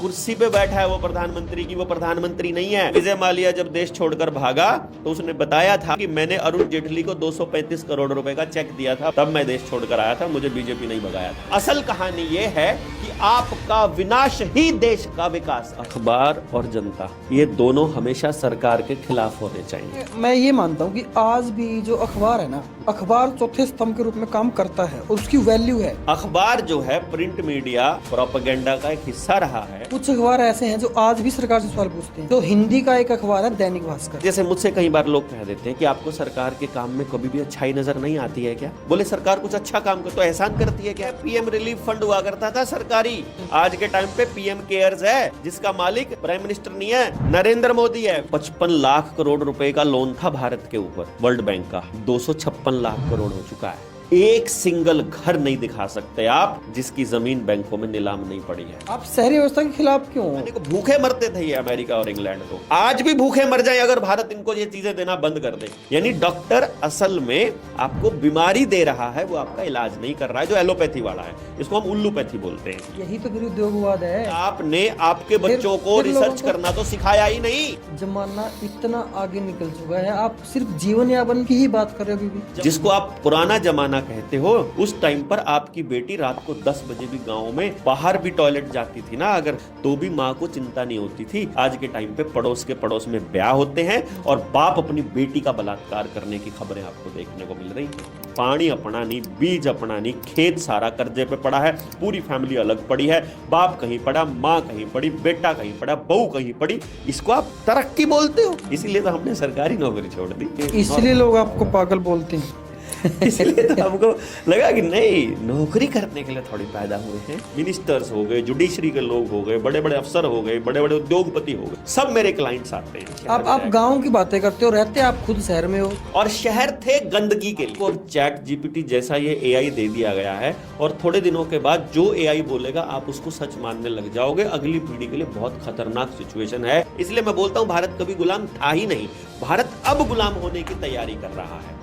कुर्सी पे बैठा है वो प्रधानमंत्री की, वो प्रधानमंत्री नहीं है। विजय माल्या जब देश छोड़कर भागा तो उसने बताया था कि मैंने अरुण जेटली को 235 करोड़ रुपए का चेक दिया था, तब मैं देश छोड़कर आया था, मुझे बीजेपी नहीं भगाया था। असल कहानी ये है कि आपका विनाश ही देश का विकास। अखबार और जनता ये दोनों हमेशा सरकार के खिलाफ होने चाहिए। मैं ये मानता हूँ कि आज भी जो अखबार है ना, अखबार चौथे स्तंभ के रूप में काम करता है और उसकी वैल्यू है। अखबार जो है प्रिंट मीडिया प्रोपेगेंडा का एक हिस्सा रहा है। कुछ अखबार ऐसे हैं जो आज भी सरकार से सवाल पूछते हैं। तो हिंदी का एक अखबार है दैनिक भास्कर। जैसे मुझसे कई बार लोग कह देते हैं कि आपको सरकार के काम में कभी भी अच्छाई नजर नहीं आती है क्या? बोले सरकार कुछ अच्छा काम कर तो एहसान करती है क्या? पीएम रिलीफ फंड हुआ करता था सरकारी, आज के टाइम पे पीएम केयर्स है जिसका मालिक प्राइम मिनिस्टर नहीं है, नरेंद्र मोदी है। 55 लाख करोड़ रुपए का लोन था भारत के ऊपर वर्ल्ड बैंक का, 256 लाख करोड़ हो चुका है। एक सिंगल घर नहीं दिखा सकते आप जिसकी जमीन बैंकों में नीलाम नहीं पड़ी है। आप शहरी व्यवस्था के खिलाफ क्यों? को भूखे मरते थे ये अमेरिका और इंग्लैंड को, आज भी भूखे मर जाए अगर भारत इनको ये चीजें देना बंद कर दे। यानी डॉक्टर असल में आपको बीमारी दे रहा है, वो आपका इलाज नहीं कर रहा है, जो एलोपैथी वाला है, इसको हम उल्लूपैथी बोलते हैं। यही तो फिर उद्योगवाद है। आपने आपके बच्चों को रिसर्च करना तो सिखाया ही नहीं। जमाना इतना आगे निकल चुका है, आप सिर्फ जीवन यापन की ही बात कर रहे हो। अभी जिसको आप पुराना जमाना कहते हो, उस टाइम पर आपकी बेटी रात को 10 बजे भी गांव में बाहर भी टॉयलेट जाती थी ना अगर, तो भी माँ को चिंता नहीं होती थी। आज के टाइम पे पड़ोस के पड़ोस में ब्याह होते हैं और बाप अपनी बेटी का बलात्कार करने की खबरें आपको देखने को मिल रही हैं। पानी अपना नहीं, बीज अपना नहीं, खेत सारा कर्जे पे पड़ा है, पूरी फैमिली अलग पड़ी है, बाप कहीं पड़ा, माँ कहीं पड़ी, बेटा कहीं पड़ा, बहू कहीं पड़ी। इसको आप तरक्की बोलते हो? इसीलिए तो हमने सरकारी नौकरी छोड़ दी, इसलिए लोग आपको पागल बोलते हैं। इसलिए तो हमको लगा कि नहीं, नौकरी करने के लिए थोड़ी पैदा हुए हैं। मिनिस्टर्स हो गए, जुडिशरी के लोग हो गए, बड़े बड़े अफसर हो गए, बड़े बड़े उद्योगपति हो गए, सब मेरे क्लाइंट्स आते हैं। आप गांव की बातें करते हो, रहते आप खुद शहर में हो। और शहर थे गंदगी के लिए। और चैट जीपीटी जैसा ये एआई दे दिया गया है और थोड़े दिनों के बाद जो एआई बोलेगा आप उसको सच मानने लग जाओगे। अगली पीढ़ी के लिए बहुत खतरनाक सिचुएशन है। इसलिए मैं बोलता हूँ भारत कभी गुलाम था ही नहीं, भारत अब गुलाम होने की तैयारी कर रहा है।